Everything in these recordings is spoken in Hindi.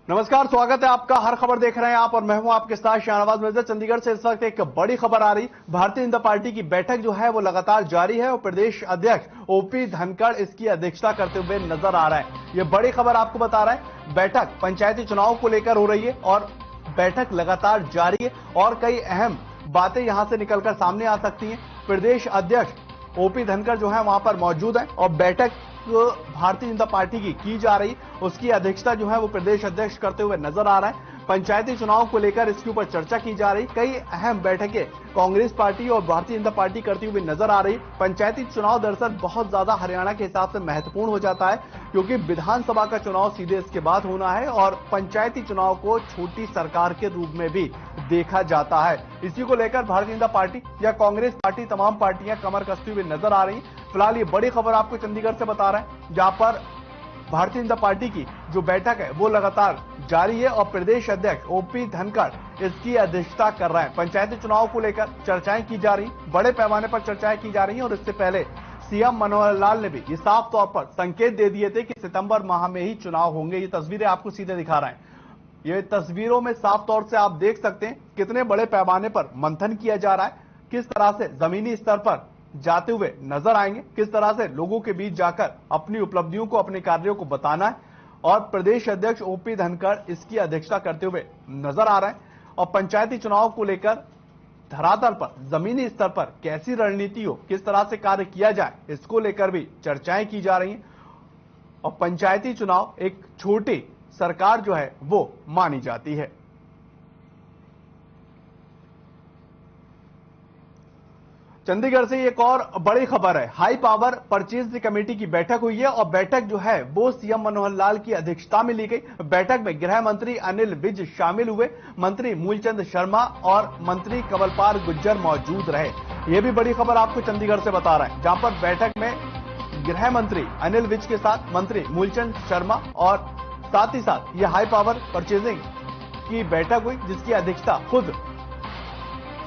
नमस्कार, स्वागत है आपका। हर खबर देख रहे हैं आप और मैं हूं आपके साथ शाहनवाज मिर्जा। चंडीगढ़ से इस वक्त एक बड़ी खबर आ रही। भारतीय जनता पार्टी की बैठक जो है वो लगातार जारी है और प्रदेश अध्यक्ष ओपी धनखड़ इसकी अध्यक्षता करते हुए नजर आ रहा है। ये बड़ी खबर आपको बता रहा है। बैठक पंचायती चुनाव को लेकर हो रही है और बैठक लगातार जारी है और कई अहम बातें यहां से निकलकर सामने आ सकती हैं। प्रदेश अध्यक्ष ओपी धनखड़ जो है वहां पर मौजूद है और बैठक भारतीय जनता पार्टी की जा रही, उसकी अध्यक्षता जो है वो प्रदेश अध्यक्ष करते हुए नजर आ रहा है। पंचायती चुनाव को लेकर इसके ऊपर चर्चा की जा रही। कई अहम बैठकें कांग्रेस पार्टी और भारतीय जनता पार्टी करती हुई नजर आ रही। पंचायती चुनाव दरअसल बहुत ज्यादा हरियाणा के हिसाब से महत्वपूर्ण हो जाता है क्योंकि विधानसभा का चुनाव सीधे इसके बाद होना है और पंचायती चुनाव को छोटी सरकार के रूप में भी देखा जाता है। इसी को लेकर भारतीय जनता पार्टी या कांग्रेस पार्टी, तमाम पार्टियां कमर कसती हुई नजर आ रही। फिलहाल ये बड़ी खबर आपको चंडीगढ़ से बता रहे हैं जहां पर भारतीय जनता पार्टी की जो बैठक है वो लगातार जारी है और प्रदेश अध्यक्ष ओपी धनखड़ इसकी अध्यक्षता कर रहे हैं। पंचायती चुनाव को लेकर चर्चाएं की जा रही, बड़े पैमाने पर चर्चाएं की जा रही और इससे पहले सीएम मनोहर लाल ने भी ये साफ तौर पर संकेत दे दिए थे कि सितंबर माह में ही चुनाव होंगे। ये तस्वीरें आपको सीधे दिखा रहे हैं। ये तस्वीरों में साफ तौर से आप देख सकते हैं कितने बड़े पैमाने पर मंथन किया जा रहा है, किस तरह से जमीनी स्तर पर जाते हुए नजर आएंगे, किस तरह से लोगों के बीच जाकर अपनी उपलब्धियों को, अपने कार्यों को बताना है और प्रदेश अध्यक्ष ओपी धनखड़ इसकी अध्यक्षता करते हुए नजर आ रहे हैं। और पंचायती चुनाव को लेकर धरातल पर, जमीनी स्तर पर कैसी रणनीति हो, किस तरह से कार्य किया जाए, इसको लेकर भी चर्चाएं की जा रही हैं। और पंचायती चुनाव एक छोटी सरकार जो है वो मानी जाती है। चंडीगढ़ से एक और बड़ी खबर है। हाई पावर परचेज कमेटी की बैठक हुई है और बैठक जो है वो सीएम मनोहर लाल की अध्यक्षता में ली गई। बैठक में गृह मंत्री अनिल विज शामिल हुए, मंत्री मूलचंद शर्मा और मंत्री कंवरपाल गुर्जर मौजूद रहे। यह भी बड़ी खबर आपको चंडीगढ़ से बता रहे हैं जहां पर बैठक में गृह मंत्री अनिल विज के साथ मंत्री मूलचंद शर्मा और साथ ही साथ ये हाई पावर परचेजिंग की बैठक हुई जिसकी अध्यक्षता खुद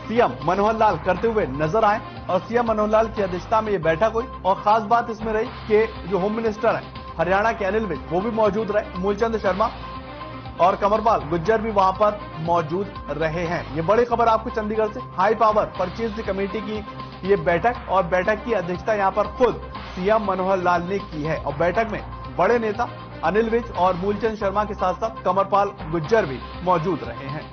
सीएम मनोहर लाल करते हुए नजर आए और सीएम मनोहर लाल की अध्यक्षता में यह बैठक हुई। और खास बात इसमें रही कि जो होम मिनिस्टर है हरियाणा के अनिल विज वो भी मौजूद रहे, मूलचंद शर्मा और कंवरपाल गुर्जर भी वहां पर मौजूद रहे हैं। ये बड़ी खबर आपको चंडीगढ़ से। हाई पावर परचेज कमेटी की ये बैठक और बैठक की अध्यक्षता यहां पर खुद सीएम मनोहर लाल ने की है और बैठक में बड़े नेता अनिल विज और मूलचंद शर्मा के साथ साथ कंवरपाल गुर्जर भी मौजूद रहे हैं।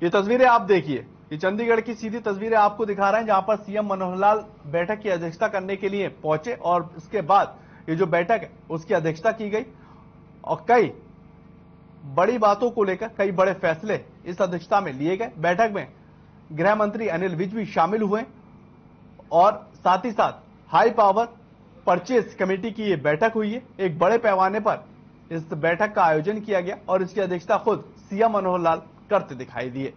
ये तस्वीरें आप देखिए, ये चंडीगढ़ की सीधी तस्वीरें आपको दिखा रहे हैं जहां पर सीएम मनोहर लाल बैठक की अध्यक्षता करने के लिए पहुंचे और इसके बाद ये जो बैठक है उसकी अध्यक्षता की गई और कई बड़ी बातों को लेकर कई बड़े फैसले इस अध्यक्षता में लिए गए। बैठक में गृह मंत्री अनिल विज भी शामिल हुए और साथ ही साथ हाई पावर परचेज कमेटी की यह बैठक हुई है। एक बड़े पैमाने पर इस बैठक का आयोजन किया गया और इसकी अध्यक्षता खुद सीएम मनोहर लाल करते दिखाई दिए।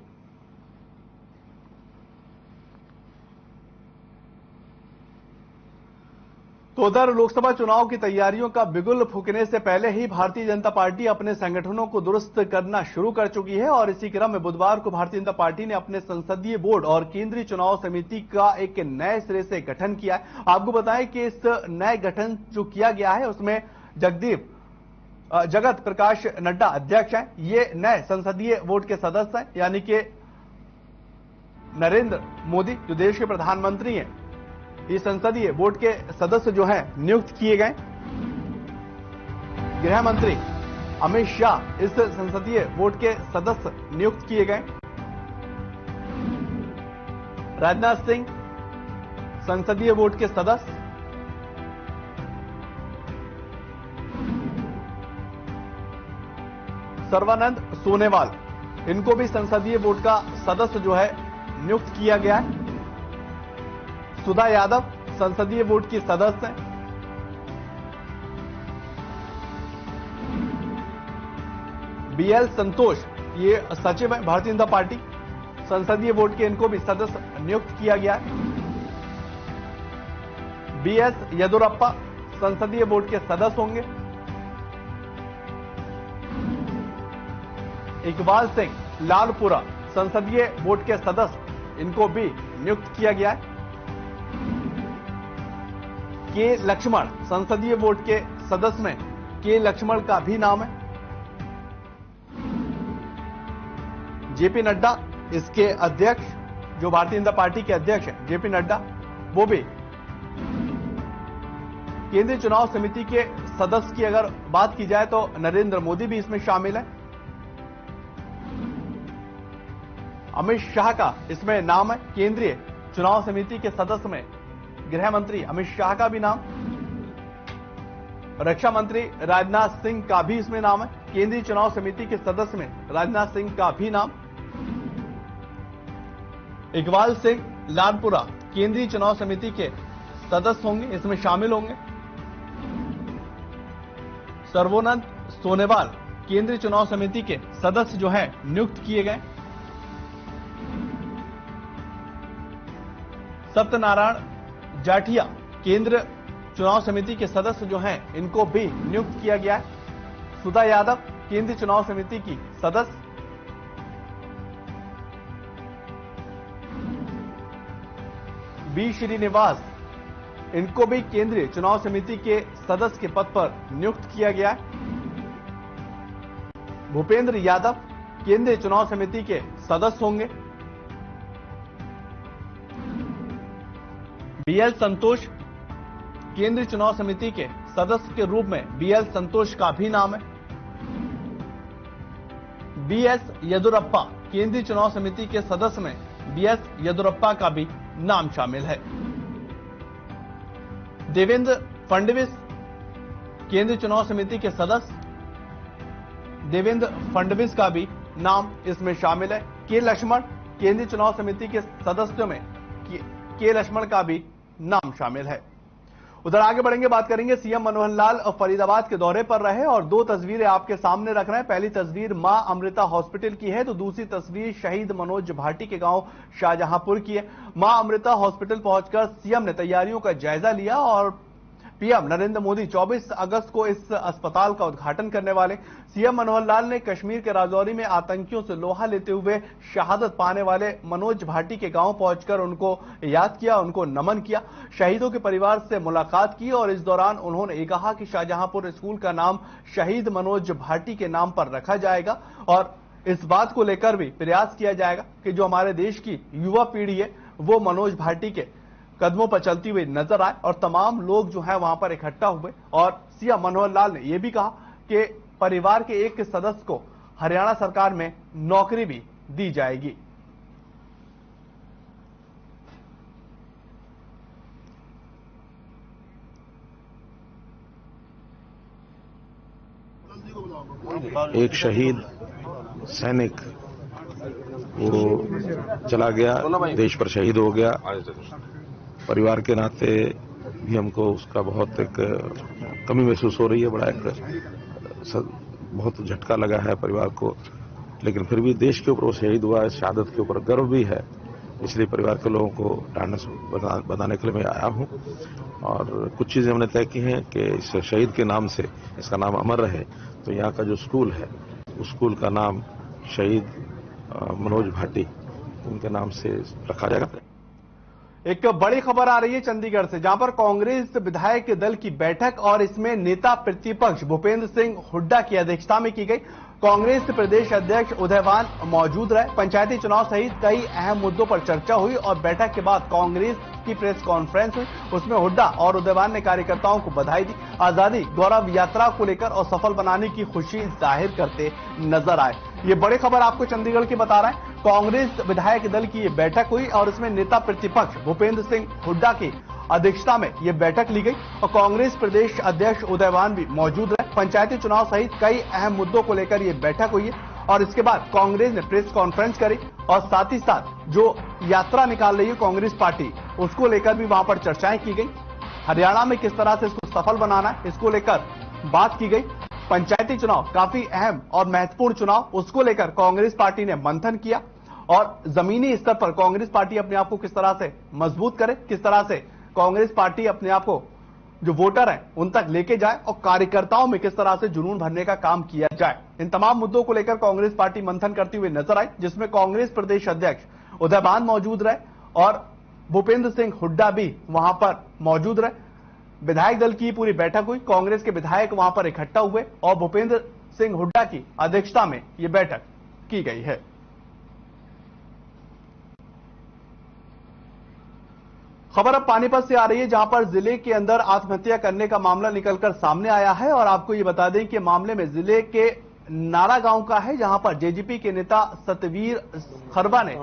तो उधर लोकसभा चुनाव की तैयारियों का बिगुल फूकने से पहले ही भारतीय जनता पार्टी अपने संगठनों को दुरुस्त करना शुरू कर चुकी है और इसी क्रम में बुधवार को भारतीय जनता पार्टी ने अपने संसदीय बोर्ड और केंद्रीय चुनाव समिति का एक नए सिरे से गठन किया है। आपको बताएं कि इस नए गठन जो किया गया है उसमें जगत प्रकाश नड्डा अध्यक्ष हैं। ये नए संसदीय बोर्ड के सदस्य हैं, यानी कि नरेंद्र मोदी जो देश के प्रधानमंत्री हैं, इस संसदीय बोर्ड के सदस्य जो हैं नियुक्त किए गए। गृह मंत्री अमित शाह इस संसदीय बोर्ड के सदस्य नियुक्त किए गए। राजनाथ सिंह संसदीय बोर्ड के सदस्य, सर्वानंद सोनेवाल इनको भी संसदीय बोर्ड का सदस्य जो है नियुक्त किया गया है। सुधा यादव संसदीय बोर्ड की सदस्य हैं। बीएल संतोष ये सचिव हैं भारतीय जनता पार्टी संसदीय बोर्ड के, इनको भी सदस्य नियुक्त किया गया है। बीएस येदुरप्पा संसदीय बोर्ड के सदस्य होंगे। इकबाल सिंह लालपुरा संसदीय बोर्ड के सदस्य, इनको भी नियुक्त किया गया है। के लक्ष्मण संसदीय बोर्ड के सदस्य में के लक्ष्मण का भी नाम है। जेपी नड्डा इसके अध्यक्ष, जो भारतीय जनता पार्टी के अध्यक्ष हैं जेपी नड्डा, वो भी केंद्रीय चुनाव समिति के सदस्य की अगर बात की जाए तो नरेंद्र मोदी भी इसमें शामिल है। अमित शाह का इसमें नाम है। केंद्रीय चुनाव समिति के सदस्य में गृह मंत्री अमित शाह का भी नाम, रक्षा मंत्री राजनाथ सिंह का भी इसमें नाम है। केंद्रीय चुनाव समिति के सदस्य में राजनाथ सिंह का भी नाम, इकबाल सिंह लालपुरा केंद्रीय चुनाव समिति के सदस्य होंगे, इसमें शामिल होंगे। सर्वोनंद सोनेवाल केंद्रीय चुनाव समिति के सदस्य जो हैं नियुक्त किए गए। सत्यनारायण जाठिया केंद्र चुनाव समिति के सदस्य जो हैं इनको भी नियुक्त किया गया है। सुधा यादव केंद्रीय चुनाव समिति की सदस्य, बी श्रीनिवास इनको भी केंद्रीय चुनाव समिति के सदस्य के पद पर नियुक्त किया गया है। भूपेंद्र यादव केंद्रीय चुनाव समिति के सदस्य होंगे। बीएल संतोष केंद्रीय चुनाव समिति के सदस्य के रूप में बीएल संतोष का भी नाम है। बीएस येदुरप्पा केंद्रीय चुनाव समिति के सदस्य में बीएस येदुरप्पा का भी नाम शामिल है। देवेंद्र फडणवीस केंद्रीय चुनाव समिति के सदस्य, देवेंद्र फडणवीस का भी नाम इसमें शामिल है। के लक्ष्मण केंद्रीय चुनाव समिति के सदस्यों में के लक्ष्मण का भी नाम शामिल है। उधर आगे बढ़ेंगे, बात करेंगे सीएम मनोहर लाल फरीदाबाद के दौरे पर रहे और दो तस्वीरें आपके सामने रख रहे हैं। पहली तस्वीर मां अमृता हॉस्पिटल की है तो दूसरी तस्वीर शहीद मनोज भाटी के गांव शाहजहांपुर की है। मां अमृता हॉस्पिटल पहुंचकर सीएम ने तैयारियों का जायजा लिया और पीएम नरेंद्र मोदी 24 अगस्त को इस अस्पताल का उद्घाटन करने वाले। सीएम मनोहर लाल ने कश्मीर के राजौरी में आतंकियों से लोहा लेते हुए शहादत पाने वाले मनोज भाटी के गांव पहुंचकर उनको याद किया, उनको नमन किया, शहीदों के परिवार से मुलाकात की और इस दौरान उन्होंने ये कहा कि शाहजहांपुर स्कूल का नाम शहीद मनोज भाटी के नाम पर रखा जाएगा और इस बात को लेकर भी प्रयास किया जाएगा कि जो हमारे देश की युवा पीढ़ी है वो मनोज भाटी के कदमों पर चलती हुई नजर आए और तमाम लोग जो है वहां पर इकट्ठा हुए। और सीएम मनोहर लाल ने यह भी कहा कि परिवार के एक सदस्य को हरियाणा सरकार में नौकरी भी दी जाएगी। एक शहीद सैनिक वो चला गया, देश पर शहीद हो गया। परिवार के नाते भी हमको उसका बहुत एक कमी महसूस हो रही है, बड़ा एक बहुत झटका लगा है परिवार को, लेकिन फिर भी देश के ऊपर वो शहीद हुआ है, शहादत के ऊपर गर्व भी है, इसलिए परिवार के लोगों को ढांढस बताने के लिए मैं आया हूं। और कुछ चीजें हमने तय की हैं कि इस शहीद के नाम से इसका नाम अमर रहे, तो यहाँ का जो स्कूल है उस स्कूल का नाम शहीद मनोज भाटी उनके नाम से रखा जाएगा। एक बड़ी खबर आ रही है चंडीगढ़ से, जहां पर कांग्रेस विधायक दल की बैठक और इसमें नेता प्रतिपक्ष भूपेंद्र सिंह हुड्डा की अध्यक्षता में की गई। कांग्रेस प्रदेश अध्यक्ष उदयवान मौजूद रहे। पंचायती चुनाव सहित कई अहम मुद्दों पर चर्चा हुई और बैठक के बाद कांग्रेस की प्रेस कॉन्फ्रेंस हुई। उसमें हुड्डा और उदयवान ने कार्यकर्ताओं को बधाई दी, आजादी गौरव यात्रा को लेकर और सफल बनाने की खुशी जाहिर करते नजर आए। ये बड़ी खबर आपको चंडीगढ़ की बता रहा है। कांग्रेस विधायक दल की ये बैठक हुई और इसमें नेता प्रतिपक्ष भूपेंद्र सिंह हुड्डा की अध्यक्षता में यह बैठक ली गई और कांग्रेस प्रदेश अध्यक्ष उदयवान भी मौजूद रहे। पंचायती चुनाव सहित कई अहम मुद्दों को लेकर यह बैठक हुई है और इसके बाद कांग्रेस ने प्रेस कॉन्फ्रेंस करी और साथ ही साथ जो यात्रा निकाल रही है कांग्रेस पार्टी उसको लेकर भी वहां पर चर्चाएं की गई। हरियाणा में किस तरह से इसको सफल बनाना है इसको लेकर बात की गई। पंचायती चुनाव काफी अहम और महत्वपूर्ण चुनाव, उसको लेकर कांग्रेस पार्टी ने मंथन किया और जमीनी स्तर पर कांग्रेस पार्टी अपने आप को किस तरह से मजबूत करे, किस तरह से कांग्रेस पार्टी अपने आप को जो वोटर हैं उन तक लेके जाए और कार्यकर्ताओं में किस तरह से जुनून भरने का काम किया जाए। इन तमाम मुद्दों को लेकर कांग्रेस पार्टी मंथन करती हुई नजर आई, जिसमें कांग्रेस प्रदेश अध्यक्ष उदयवान मौजूद रहे और भूपेंद्र सिंह हुड्डा भी वहां पर मौजूद रहे। विधायक दल की पूरी बैठक हुई। कांग्रेस के विधायक वहां पर इकट्ठा हुए और भूपेंद्र सिंह हुड्डा की अध्यक्षता में यह बैठक की गई है। खबर अब पानीपत से आ रही है, जहां पर जिले के अंदर आत्महत्या करने का मामला निकलकर सामने आया है। और आपको ये बता दें कि मामले में जिले के नारा गांव का है, जहां पर जेजेपी के नेता सतवीर खरबा ने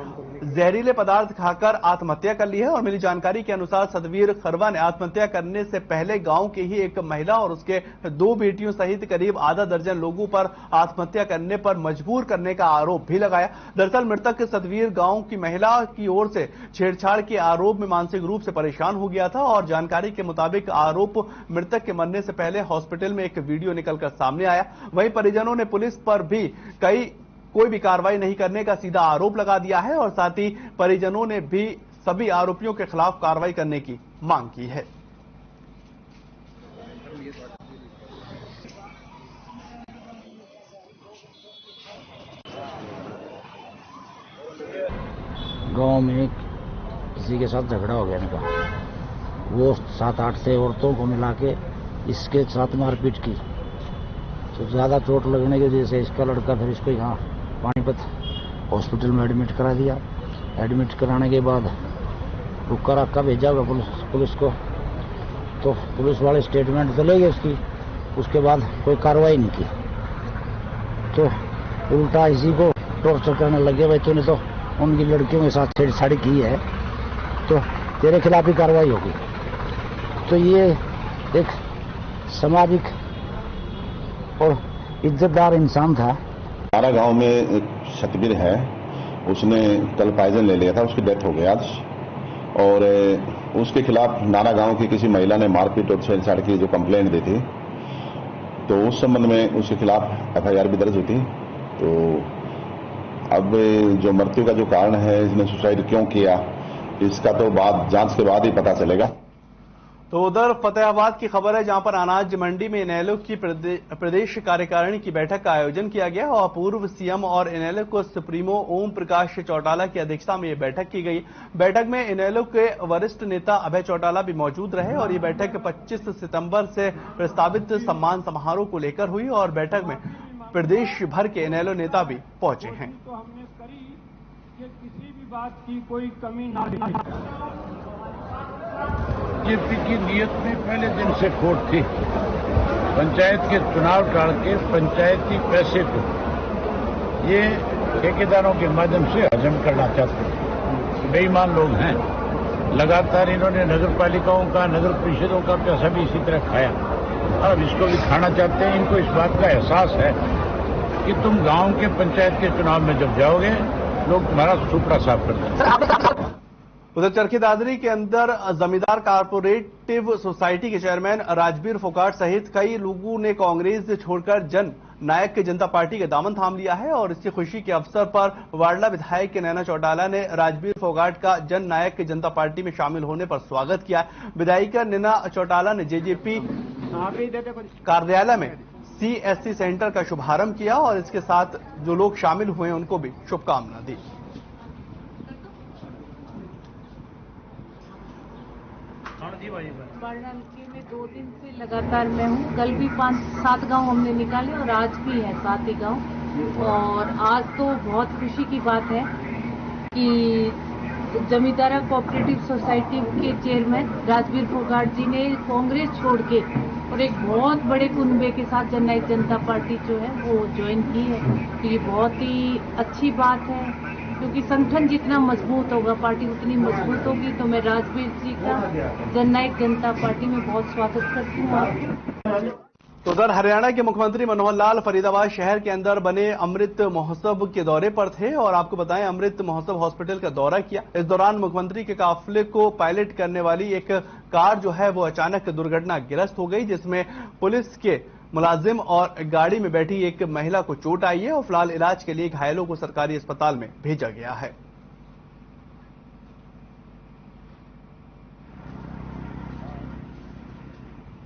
जहरीले पदार्थ खाकर आत्महत्या कर ली है। और मिली जानकारी के अनुसार सतवीर खरबा ने आत्महत्या करने से पहले गांव के ही एक महिला और उसके 2 बेटियों सहित करीब आधा दर्जन लोगों पर आत्महत्या करने पर मजबूर करने का आरोप भी लगाया। दरअसल मृतक सतवीर गांव की महिला की ओर से छेड़छाड़ के आरोप में मानसिक रूप से परेशान हो गया था। और जानकारी के मुताबिक आरोप मृतक के मरने से पहले हॉस्पिटल में एक वीडियो निकलकर सामने आया। वहीं परिजनों ने पुलिस पर भी कोई भी कार्रवाई नहीं करने का सीधा आरोप लगा दिया है। और साथ ही परिजनों ने भी सभी आरोपियों के खिलाफ कार्रवाई करने की मांग की है। गांव में किसी के साथ झगड़ा हो गया इनका, वो 7-8 से औरतों को मिला के इसके साथ मारपीट की, तो ज्यादा चोट लगने की वजह से इसका लड़का फिर इसको यहाँ पानीपत हॉस्पिटल में एडमिट करा दिया। एडमिट कराने के बाद रुका रखा भेजा हुआ पुलिस को, तो पुलिस वाले स्टेटमेंट तो ले गए उसकी, उसके बाद कोई कार्रवाई नहीं की। तो उल्टा इसी को टॉर्चर करने लगे, भाई तूने तो उनकी लड़कियों के साथ छेड़छाड़ी की है तो तेरे खिलाफ ही कार्रवाई होगी। तो ये एक सामाजिक और इज्जतदार इंसान था। हमारा गांव में एक सतवीर है, उसने कल पॉइजन ले लिया था, उसकी डेथ हो गई आज। और उसके खिलाफ नारा गांव की किसी महिला ने मारपीट और छेड़छाड़ की जो कंप्लेंट दी थी, तो उस संबंध में उसके खिलाफ एफआईआर भी दर्ज हुई थी। तो अब जो मृत्यु का जो कारण है, इसने सुसाइड क्यों किया, इसका तो बाद जांच के बाद ही पता चलेगा। तो उधर फतेहाबाद की खबर है, जहां पर अनाज मंडी में इनेलो की प्रदेश कार्यकारिणी की बैठक का आयोजन किया गया और पूर्व सीएम और इनेलो को सुप्रीमो ओम प्रकाश चौटाला की अध्यक्षता में यह बैठक की गई। बैठक में इनेलो के वरिष्ठ नेता अभय चौटाला भी मौजूद रहे और ये बैठक 25 सितंबर से प्रस्तावित सम्मान समारोह को लेकर हुई और बैठक में प्रदेश भर के इनेलो नेता भी पहुंचे हैं। तो हमने करी कि किसी भी बात की कोई कमी ना बीजेपी की नीयत में पहले दिन से खोट थी। पंचायत के चुनाव टाल के पंचायती पैसे को ये ठेकेदारों के माध्यम से हजम करना चाहते हैं। बेईमान लोग हैं। लगातार इन्होंने नगर पालिकाओं का, नगर परिषदों का पैसा भी इसी तरह खाया, अब इसको भी खाना चाहते हैं। इनको इस बात का एहसास है कि तुम गांव के पंचायत के चुनाव में जब जाओगे, लोग तुम्हारा सुपड़ा साफ कर देंगे। उधर चरखी दादरी के अंदर जमींदार कारपोरेटिव सोसाइटी के चेयरमैन राजवीर फोगाट सहित कई लोगों ने कांग्रेस छोड़कर जन नायक की जनता पार्टी के दामन थाम लिया है। और इसकी खुशी के अवसर पर वाडला विधायक के नैना चौटाला ने राजवीर फोगाट का जन नायक की जनता पार्टी में शामिल होने पर स्वागत किया। विधायिका नैना चौटाला ने जेजेपी कार्यालय में सीएससी सेंटर का शुभारंभ किया और इसके साथ जो लोग शामिल हुए उनको भी शुभकामना दी। वाराणसी में 2 दिन से लगातार मैं हूँ। कल भी 5-7 गांव हमने निकाले और आज भी है 7 ही गांव। और आज तो बहुत खुशी की बात है कि जमींदारा कोऑपरेटिव सोसाइटी के चेयरमैन राजवीर फोगाट जी ने कांग्रेस छोड़ के और एक बहुत बड़े कुनबे के साथ जननायक जनता पार्टी जो है वो ज्वाइन की है। तो ये बहुत ही अच्छी बात है, क्योंकि संगठन जितना मजबूत होगा पार्टी उतनी मजबूत होगी। तो मैं राजवीर जी का जननायक जनता पार्टी में बहुत स्वागत करती हूँ। तो उधर हरियाणा के मुख्यमंत्री मनोहर लाल फरीदाबाद शहर के अंदर बने अमृत महोत्सव के दौरे पर थे और आपको बताएं अमृत महोत्सव हॉस्पिटल का दौरा किया। इस दौरान मुख्यमंत्री के काफिले को पायलट करने वाली एक कार जो है वो अचानक दुर्घटनाग्रस्त हो गई, जिसमें पुलिस के मुलाजिम और गाड़ी में बैठी एक महिला को चोट आई है और फिलहाल इलाज के लिए घायलों को सरकारी अस्पताल में भेजा गया है।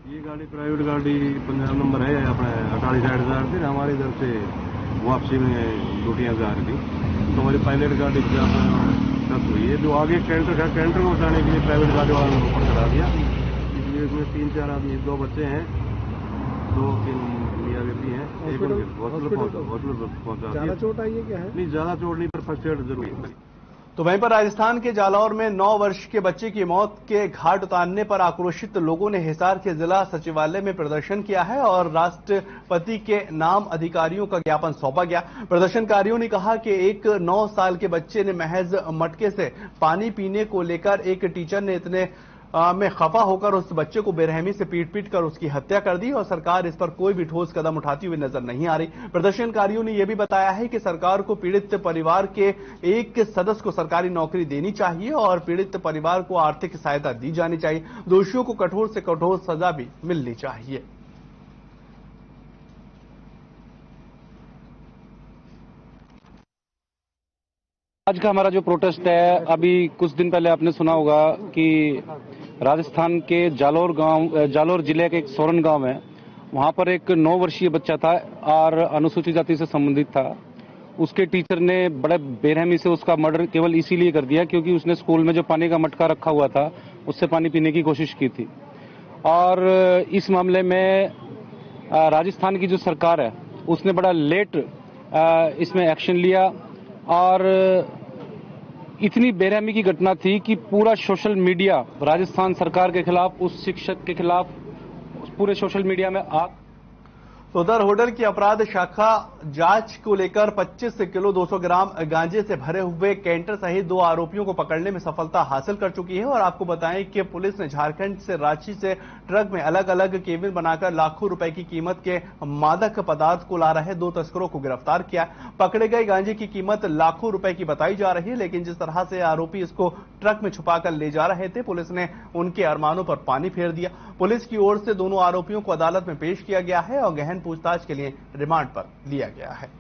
ये गाड़ी प्राइवेट गाड़ी 15 नंबर है, अपने अटारी साइड से आ रही थी, हमारे इधर से वापसी में ड्यूटियां जा रही थी। तो हमारी पायलट गाड़ी टच हुई है। जो आगे कैंटर था, कैंटर को उठाने के लिए प्राइवेट गाड़ी वालों ने ऊपर चढ़ा दिया, इसलिए इसमें 3-4 आदमी, 2 बच्चे हैं, 2-3 मियाँ बीबी हैं। हॉस्पिटल पहुंचा। ज्यादा चोट आई है क्या है? नहीं, ज्यादा चोट नहीं, पर फर्स्ट एड जरूरी है। तो वहीं पर राजस्थान के जालौर में 9 वर्ष के बच्चे की मौत के घाट उतारने पर आक्रोशित लोगों ने हिसार के जिला सचिवालय में प्रदर्शन किया है और राष्ट्रपति के नाम अधिकारियों का ज्ञापन सौंपा गया। प्रदर्शनकारियों ने कहा कि एक 9 साल के बच्चे ने महज मटके से पानी पीने को लेकर एक टीचर ने इतने में खफा होकर उस बच्चे को बेरहमी से पीट कर उसकी हत्या कर दी और सरकार इस पर कोई भी ठोस कदम उठाती हुई नजर नहीं आ रही। प्रदर्शनकारियों ने यह भी बताया है कि सरकार को पीड़ित परिवार के एक सदस्य को सरकारी नौकरी देनी चाहिए और पीड़ित परिवार को आर्थिक सहायता दी जानी चाहिए। दोषियों को कठोर से कठोर सजा भी मिलनी चाहिए। आज का हमारा जो प्रोटेस्ट है, अभी कुछ दिन पहले आपने सुना होगा कि राजस्थान के जालोर जिले के एक सोरन गांव है, वहां पर एक 9 वर्षीय बच्चा था और अनुसूचित जाति से संबंधित था। उसके टीचर ने बड़े बेरहमी से उसका मर्डर केवल इसीलिए कर दिया क्योंकि उसने स्कूल में जो पानी का मटका रखा हुआ था उससे पानी पीने की कोशिश की थी। और इस मामले में राजस्थान की जो सरकार है उसने बड़ा लेट इसमें एक्शन लिया और इतनी बेरहमी की घटना थी कि पूरा सोशल मीडिया राजस्थान सरकार के खिलाफ, उस शिक्षक के खिलाफ पूरे सोशल मीडिया में आग। उधर होटल की अपराध शाखा जांच को लेकर 25 किलो 200 ग्राम गांजे से भरे हुए कैंटर सहित 2 आरोपियों को पकड़ने में सफलता हासिल कर चुकी है। और आपको बताएं कि पुलिस ने झारखंड से रांची से ट्रक में अलग अलग केबिन बनाकर लाखों रुपए की कीमत के मादक पदार्थ को ला रहे 2 तस्करों को गिरफ्तार किया। पकड़े गए गांजे की कीमत लाखों रुपए की बताई जा रही है, लेकिन जिस तरह से आरोपी इसको ट्रक में छुपाकर ले जा रहे थे, पुलिस ने उनके अरमानों पर पानी फेर दिया। पुलिस की ओर से दोनों आरोपियों को अदालत में पेश किया गया है और गहन पूछताछ के लिए रिमांड पर लिया गया है।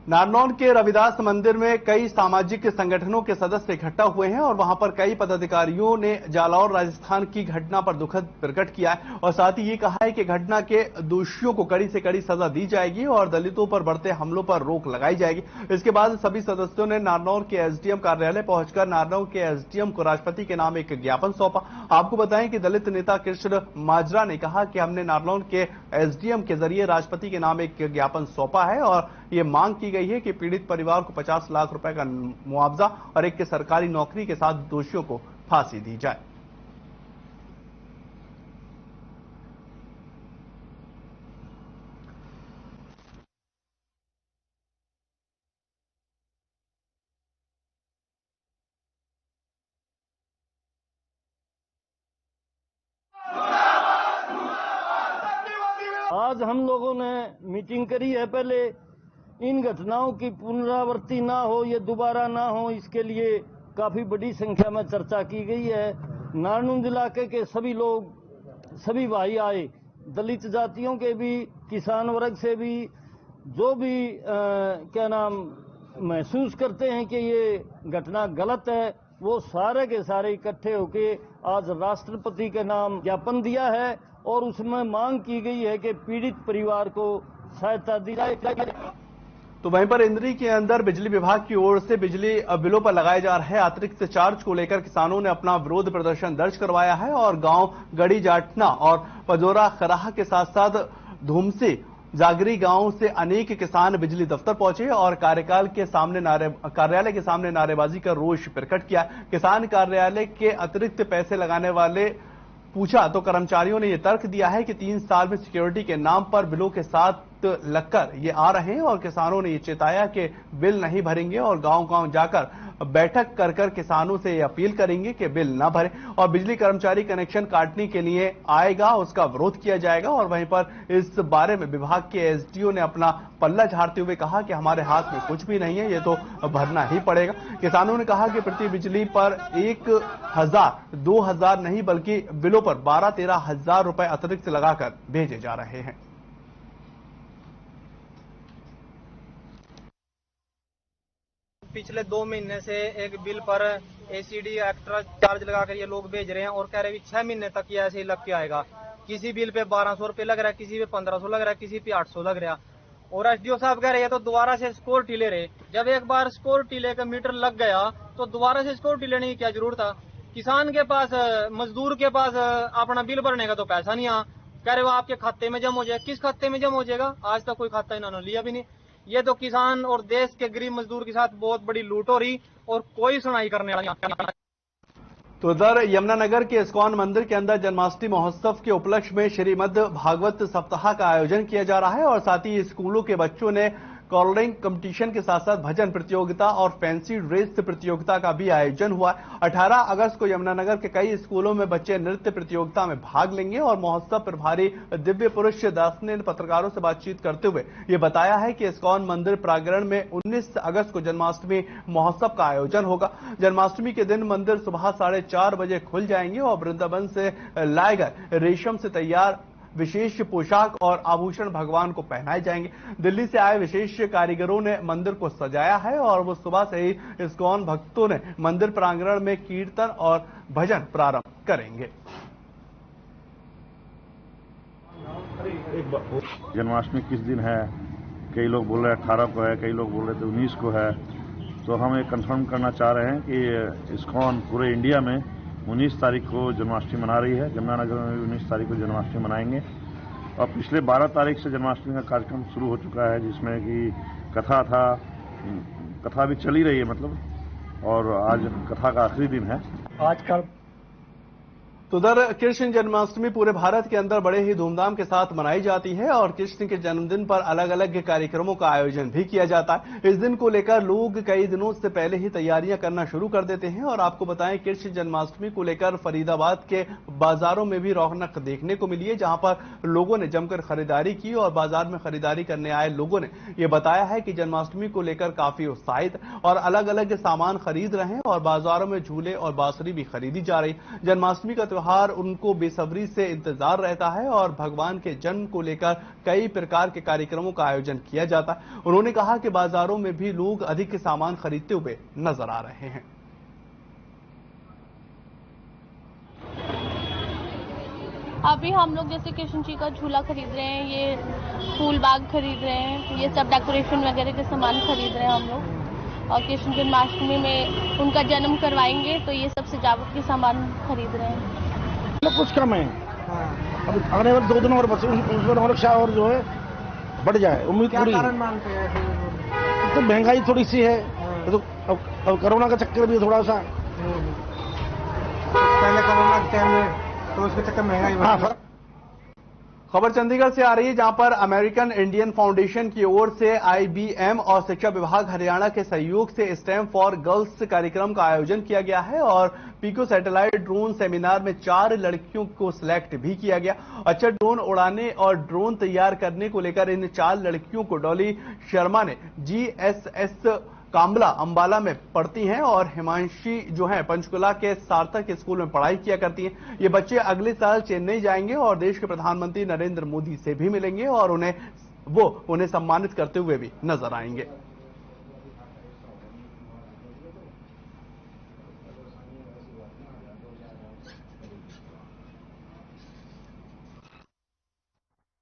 नारनौल के रविदास मंदिर में कई सामाजिक संगठनों के सदस्य इकट्ठा हुए हैं और वहां पर कई पदाधिकारियों ने जालौर राजस्थान की घटना पर दुखद प्रकट किया है और साथ ही ये कहा है कि घटना के दोषियों को कड़ी से कड़ी सजा दी जाएगी और दलितों पर बढ़ते हमलों पर रोक लगाई जाएगी। इसके बाद सभी सदस्यों ने नारनौल के एसडीएम कार्यालय पहुंचकर नारनौल के एसडीएम को राष्ट्रपति के नाम एक ज्ञापन सौंपा। आपको बताएं कि दलित नेता कृष्ण माजरा ने कहा कि हमने नारनौल के एसडीएम के जरिए राष्ट्रपति के नाम एक ज्ञापन सौंपा है और ये मांग की गई है कि पीड़ित परिवार को 50 लाख रुपए का मुआवजा और एक सरकारी नौकरी के साथ दोषियों को फांसी दी जाए। आज हम लोगों ने मीटिंग करी है। पहले इन घटनाओं की पुनरावृत्ति ना हो, ये दोबारा ना हो, इसके लिए काफी बड़ी संख्या में चर्चा की गई है। नारनौल इलाके के सभी लोग, सभी भाई आए, दलित जातियों के भी, किसान वर्ग से भी, जो भी महसूस करते हैं कि ये घटना गलत है, वो सारे के सारे इकट्ठे होके आज राष्ट्रपति के नाम ज्ञापन दिया है और उसमें मांग की गई है कि पीड़ित परिवार को सहायता दी जाए। तो वहीं पर इंद्री के अंदर बिजली विभाग की ओर से बिजली बिलों पर लगाए जा रहे अतिरिक्त चार्ज को लेकर किसानों ने अपना विरोध प्रदर्शन दर्ज करवाया है और गांव गड़ी जाटना और पजोरा खराह के साथ साथ धूमसी जागरी गांव से अनेक किसान बिजली दफ्तर पहुंचे और कार्यालय के सामने नारेबाजी कर रोष प्रकट किया। किसान कार्यालय के अतिरिक्त पैसे लगाने वाले पूछा तो कर्मचारियों ने यह तर्क दिया है कि 3 साल में सिक्योरिटी के नाम पर बिलों के साथ लगकर ये आ रहे हैं और किसानों ने ये चेताया कि बिल नहीं भरेंगे और गांव-गांव जाकर बैठक कर किसानों से ये अपील करेंगे कि बिल ना भरें और बिजली कर्मचारी कनेक्शन काटने के लिए आएगा उसका विरोध किया जाएगा। और वहीं पर इस बारे में विभाग के एसडीओ ने अपना पल्ला झाड़ते हुए कहा कि हमारे हाथ में कुछ भी नहीं है, ये तो भरना ही पड़ेगा। किसानों ने कहा कि प्रति बिजली पर 1000, 2000 नहीं बल्कि बिलों पर 12-13 हजार रुपए अतिरिक्त लगाकर भेजे जा रहे हैं। पिछले 2 महीने से एक बिल पर एसीडी एक्स्ट्रा चार्ज लगाकर ये लोग भेज रहे हैं और कह रहे हैं 6 महीने तक ये ऐसे ही लग के आएगा। किसी बिल पे 1200 रुपये लग रहा है, किसी पे 1500 लग रहा है, किसी पे 800 लग रहा है। और एसडीओ साहब कह रहे हैं तो दोबारा से सिक्योरिटी ले रहे। जब एक बार सिक्योरिटी लेकर मीटर लग गया तो दोबारा से सिक्योरिटी लेने की क्या जरूरत था। किसान के पास, मजदूर के पास अपना बिल भरने का तो पैसा नहीं आ, कह रहे वो आपके खाते में जमा हो जाएगा। किस खाते में जमा हो जाएगा? आज तक कोई खाता इन्होंने लिया भी नहीं। ये तो किसान और देश के गरीब मजदूर के साथ बहुत बड़ी लूट हो रही और कोई सुनाई करने वाला। तो उधर यमुनानगर के इस्कॉन मंदिर के अंदर जन्माष्टमी महोत्सव के उपलक्ष्य में श्रीमद् भागवत सप्ताह का आयोजन किया जा रहा है और साथ ही स्कूलों के बच्चों ने कॉलरिंग कंपटीशन के साथ साथ भजन प्रतियोगिता और फैंसी ड्रेस प्रतियोगिता का भी आयोजन हुआ। 18 अगस्त को यमुनानगर के कई स्कूलों में बच्चे नृत्य प्रतियोगिता में भाग लेंगे और महोत्सव प्रभारी दिव्य पुरुष दास ने पत्रकारों से बातचीत करते हुए ये बताया है कि इस्कॉन मंदिर प्रांगण में 19 अगस्त को जन्माष्टमी महोत्सव का आयोजन होगा। जन्माष्टमी के दिन मंदिर सुबह 4:30 बजे खुल जाएंगे और वृंदावन से लाए गए रेशम से तैयार विशेष पोशाक और आभूषण भगवान को पहनाए जाएंगे। दिल्ली से आए विशेष कारीगरों ने मंदिर को सजाया है और वो सुबह से ही इस्कॉन भक्तों ने मंदिर प्रांगण में कीर्तन और भजन प्रारंभ करेंगे। जन्माष्टमी किस दिन है? कई लोग बोल रहे 18 को है, कई लोग बोल रहे थे 19 को है। तो हम ये कंफर्म करना चाह रहे हैं कि इस्कॉन पूरे इंडिया में 19 तारीख को जन्माष्टमी मना रही है। यमुनानगर में भी 19 तारीख को जन्माष्टमी मनाएंगे और पिछले 12 तारीख से जन्माष्टमी का कार्यक्रम शुरू हो चुका है, जिसमें कि कथा भी चली रही है मतलब, और आज कथा का आखिरी दिन है। आजकल तो उधर कृष्ण जन्माष्टमी पूरे भारत के अंदर बड़े ही धूमधाम के साथ मनाई जाती है और कृष्ण के जन्मदिन पर अलग अलग कार्यक्रमों का आयोजन भी किया जाता है। इस दिन को लेकर लोग कई दिनों से पहले ही तैयारियां करना शुरू कर देते हैं और आपको बताएं कृष्ण जन्माष्टमी को लेकर फरीदाबाद के बाजारों में भी रौनक देखने को मिली है, जहां पर लोगों ने जमकर खरीदारी की और बाजार में खरीदारी करने आए लोगों ने यह बताया है कि जन्माष्टमी को लेकर काफी उत्साहित और अलग अलग सामान खरीद रहे हैं और बाजारों में झूले और बांसुरी भी खरीदी जा रही। जन्माष्टमी का त्योहार उनको बेसब्री से इंतजार रहता है और भगवान के जन्म को लेकर कई प्रकार के कार्यक्रमों का आयोजन किया जाता है। उन्होंने कहा कि बाजारों में भी लोग अधिक सामान खरीदते हुए नजर आ रहे हैं। अभी हम लोग जैसे कृष्ण जी का झूला खरीद रहे हैं, ये फूल बाग खरीद रहे हैं, ये सब डेकोरेशन वगैरह के सामान खरीद रहे हैं हम लोग। और कृष्ण जन्माष्टमी में उनका जन्म करवाएंगे तो ये सब सजावट के सामान खरीद रहे हैं। कुछ कम है, अब आने वाले 2 दिन और बस उसमें और और जो है बढ़ जाए, उम्मीद पूरी। क्या कारण मानते हैं? तो महंगाई थोड़ी सी है, तो अब कोरोना का चक्कर भी थोड़ा सा, पहले कोरोना के टाइम में तो उसके चक्कर महंगाई। खबर चंडीगढ़ से आ रही है, जहां पर अमेरिकन इंडियन फाउंडेशन की ओर से IBM और शिक्षा विभाग हरियाणा के सहयोग से स्टेम फॉर गर्ल्स कार्यक्रम का आयोजन किया गया है और पीको सैटेलाइट ड्रोन सेमिनार में 4 लड़कियों को सिलेक्ट भी किया गया। अच्छा ड्रोन उड़ाने और ड्रोन तैयार करने को लेकर इन 4 लड़कियों को डॉली शर्मा ने GSS कामला अंबाला में पढ़ती हैं और हिमांशी जो है पंचकुला के सार्थक स्कूल में पढ़ाई किया करती हैं। ये बच्चे अगले साल चेन्नई जाएंगे और देश के प्रधानमंत्री नरेंद्र मोदी से भी मिलेंगे और उन्हें सम्मानित करते हुए भी नजर आएंगे।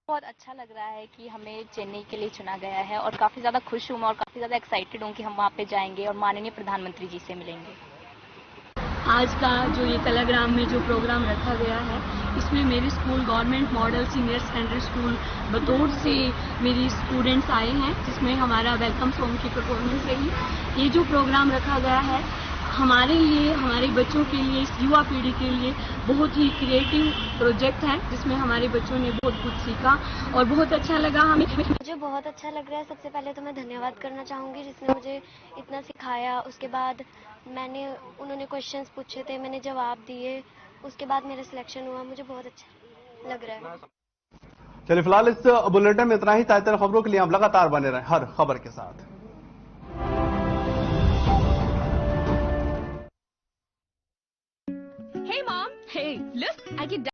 बहुत अच्छा लग रहा है कि हमें चेन्नई के लिए चुना गया है और काफ़ी ज़्यादा खुश हूँ और काफ़ी ज़्यादा एक्साइटेड हूँ कि हम वहाँ पे जाएंगे और माननीय प्रधानमंत्री जी से मिलेंगे। आज का जो ये कलाग्राम में जो प्रोग्राम रखा गया है, इसमें मेरे school government model senior secondary school बतौर से मेरी स्टूडेंट्स आए हैं, जिसमें हमारा वेलकम सॉन्ग की परफॉर्मेंस रही। ये जो प्रोग्राम रखा गया है हमारे लिए, हमारे बच्चों के लिए, इस युवा पीढ़ी के लिए बहुत ही क्रिएटिव प्रोजेक्ट है, जिसमें हमारे बच्चों ने बहुत कुछ सीखा और बहुत अच्छा लगा हमें। मुझे बहुत अच्छा लग रहा है। सबसे पहले तो मैं धन्यवाद करना चाहूँगी जिसने मुझे इतना सिखाया। उसके बाद उन्होंने क्वेश्चंस पूछे थे, मैंने जवाब दिए, उसके बाद मेरा सिलेक्शन हुआ। मुझे बहुत अच्छा लग रहा है। चलिए फिलहाल इस बुलेटिन में इतना ही। ताज़ा खबरों के लिए आप लगातार बने रहें हर खबर के साथ।